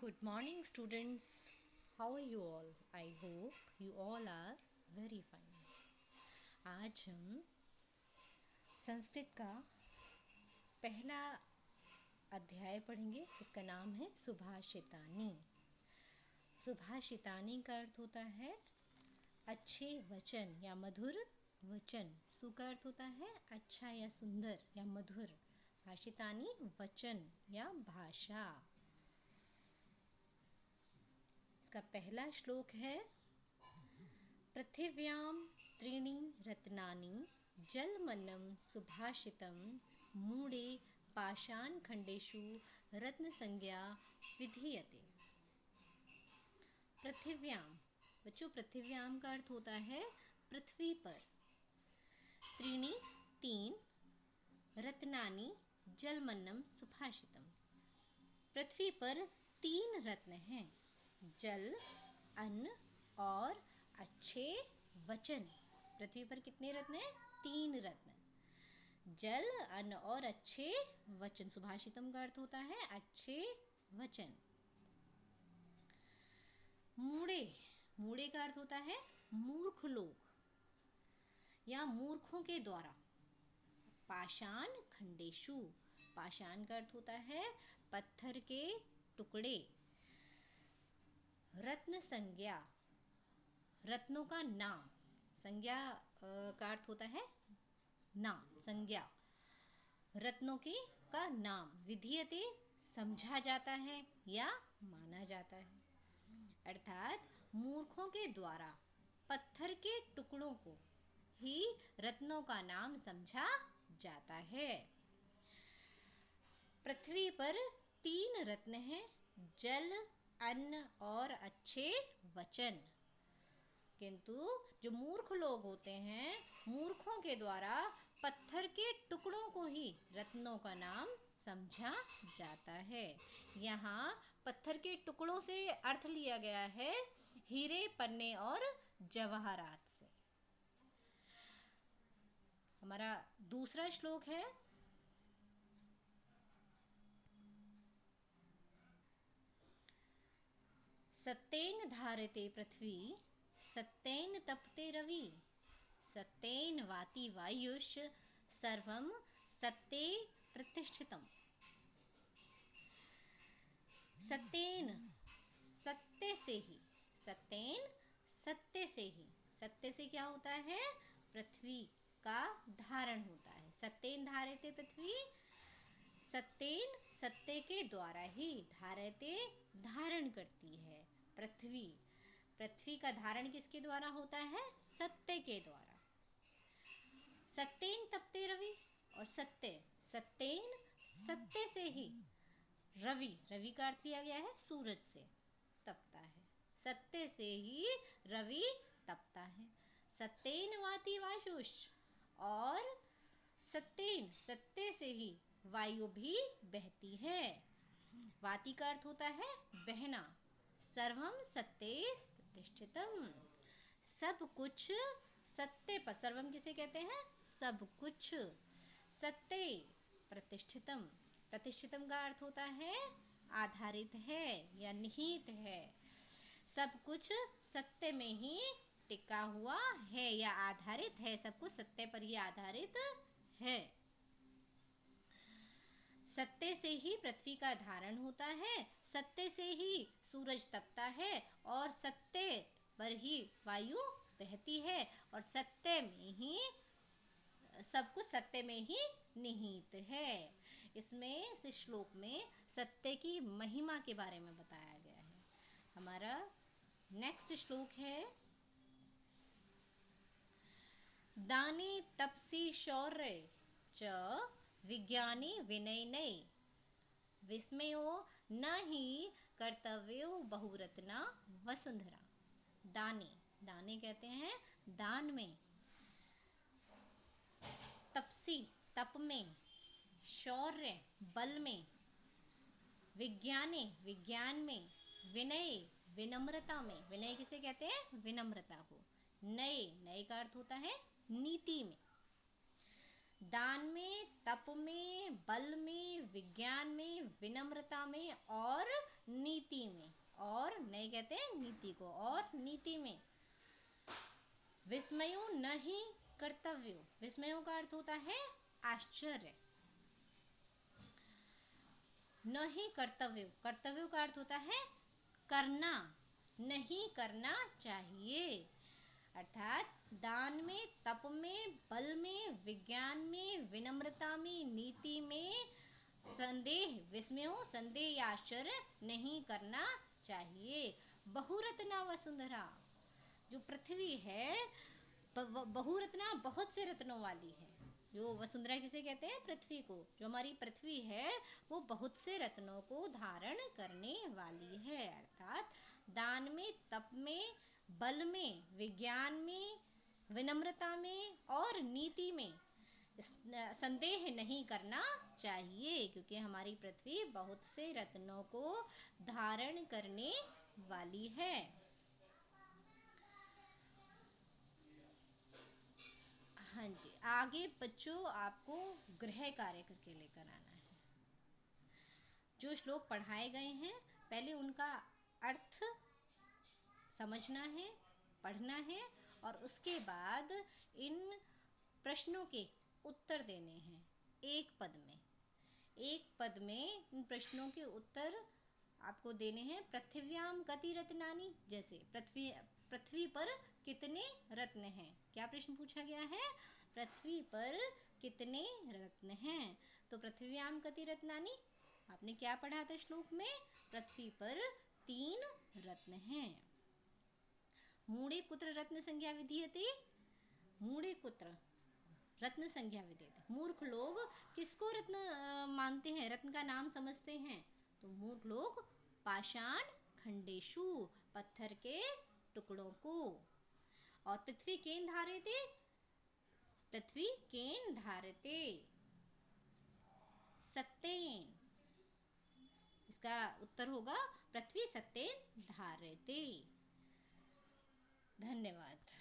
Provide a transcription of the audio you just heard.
Good morning, students. How are you all? I hope you all are very fine. आज हम संस्कृत का पहला अध्याय पढ़ेंगे जिसका नाम है सुभाषितानी। सुभाषितानी का अर्थ होता है अच्छे वचन या मधुर वचन। सु का अर्थ होता है अच्छा या सुंदर या मधुर। भाषितानी वचन या भाषा। इसका पहला श्लोक है पृथिव्यां त्रीणि रत्नानि जलमन्नं सुभाषितं मूढे पाषाणखण्डेषु रत्नसंज्ञा विधीयते। पृथिव्यां बच्चों, पृथिव्यां का अर्थ होता है पृथ्वी पर। त्रीणि तीन, रत्नानि जलमन्नं सुभाषितम, पृथ्वी पर तीन रत्न हैं, जल, अन्न और अच्छे वचन। पृथ्वी पर कितने रत्न हैं? तीन रत्न, जल, अन्न और अच्छे वचन। सुभाषितम का अर्थ होता है अच्छे वचन। मूढ़े, मूढ़े का अर्थ होता है मूर्ख लोग या मूर्खों के द्वारा। पाषाण खंडेशु, पाषाण का अर्थ होता है पत्थर के टुकड़े। रत्न संज्ञा, रत्नों का नाम। संज्ञा का अर्थ होता है नाम, संज्ञा। रत्नों के का नाम। विधीयते समझा जाता है या माना जाता है। अर्थात मूर्खों के द्वारा पत्थर के टुकड़ों को ही रत्नों का नाम समझा जाता है। पृथ्वी पर तीन रत्न हैं, जल, अन्न और अच्छे वचन। किंतु जो मूर्ख लोग होते हैं, मूर्खों के द्वारा पत्थर के टुकड़ों को ही रत्नों का नाम समझा जाता है। यहाँ पत्थर के टुकड़ों से अर्थ लिया गया है हीरे, पन्ने और जवाहरात से। हमारा दूसरा श्लोक है सत्येन धारते पृथ्वी, सत्येन तपते रवि, सत्येन वाति वायुष, सर्वं सत्ये प्रतिष्ठितम्। सत्येन, सत्य से ही, सत्येन सत्य से ही। सत्य से क्या होता है? पृथ्वी का धारण होता है। सत्येन धारते पृथ्वी, सत्येन सत्य के द्वारा ही, धारते धारण करती है पृथ्वी। पृथ्वी का धारण किसके द्वारा होता है? सत्य के द्वारा। सत्येन तपते रवि, और सत्य, सत्येन सत्य से ही रवि, रवि का अर्थ लिया गया है सूरज से, तपता है। सत्य से ही रवि तपता है। सत्येन वाति वायुष, और सत्येन सत्य से ही वायु भी बहती है। वाति का अर्थ होता है बहना। सर्वम सत्ये प्रतिष्ठितम, सब कुछ सत्य पर। सर्वम किसे कहते हैं? सब कुछ। सत्य प्रतिष्ठितम, प्रतिष्ठितम का अर्थ होता है आधारित है या निहित है। सब कुछ सत्य में ही टिका हुआ है या आधारित है। सब कुछ सत्य पर ही आधारित है। सत्य से ही पृथ्वी का धारण होता है, सत्य से ही सूरज तपता है, और सत्य पर ही वायु बहती है, और सत्य में ही सब कुछ सत्य में ही निहित है। इसमें, इस श्लोक में सत्य की महिमा के बारे में बताया गया है। हमारा नेक्स्ट श्लोक है दाने तपसी शौर्य च विज्ञानी विनयने, विस्मयो न ही कर्तव्यो बहुरत्ना वसुंधरा। दाने, दाने कहते हैं दान में। तपसी, तप में। शौर्य, बल में। विज्ञाने, विज्ञान में। विनय, विनम्रता में। विनय किसे कहते हैं? विनम्रता को। नय, नय का अर्थ होता है नीति में। दान में, तप में, बल में, विज्ञान में, विनम्रता में और नीति न्याय कहते हैं नीति को। और नीति में विस्मयो नहीं कर्तव्यो, विस्मयों का अर्थ होता है आश्चर्य, नहीं कर्तव्य, कर्तव्य का अर्थ होता है करना, नहीं करना चाहिए। अर्थात दान में, तप में, बल में, विज्ञान में, विनम्रता में, नीति में संदेह, विस्मयों, संदेह या आश्चर्य नहीं करना चाहिए। बहुरत्ना वसुंधरा, जो पृथ्वी है बहुरत्ना, बहुत से रत्नों वाली है। जो वसुंधरा किसे कहते हैं? पृथ्वी को। जो हमारी पृथ्वी है वो बहुत से रत्नों को धारण करने वाली है। अर्थात दान में, तप में, बल में, विज्ञान में, विनम्रता में और नीति में संदेह नहीं करना चाहिए, क्योंकि हमारी पृथ्वी बहुत से रत्नों को धारण करने वाली है। हाँ जी, आगे बच्चों आपको गृह कार्य करके लेकर आना है। जो श्लोक पढ़ाए गए हैं पहले उनका अर्थ समझना है, पढ़ना है और उसके बाद इन प्रश्नों के उत्तर देने हैं एक पद में। एक पद में इन प्रश्नों के उत्तर आपको देने हैं। पृथिव्याम कति रत्नानि, जैसे पृथ्वी पर कितने रत्न हैं। क्या प्रश्न पूछा गया है? पृथ्वी पर कितने रत्न हैं। तो पृथिव्याम कति रत्नानि, आपने क्या पढ़ा था श्लोक में? पृथ्वी पर 3 रत्न हैं। मूढ़े कुत्र रत्न संज्ञा विधीयते, मूढ़े कुत्र रत्न संज्ञा विधीयते। मूर्ख लोग किसको रत्न मानते हैं, रत्न का नाम समझते हैं? तो मूर्ख लोग पाषाण खंडेशु, पत्थर के टुकड़ों को। और पृथ्वी केन धारयते, पृथ्वी केन धारयते, सत्येन। इसका उत्तर होगा पृथ्वी सत्येन धारयते। धन्यवाद।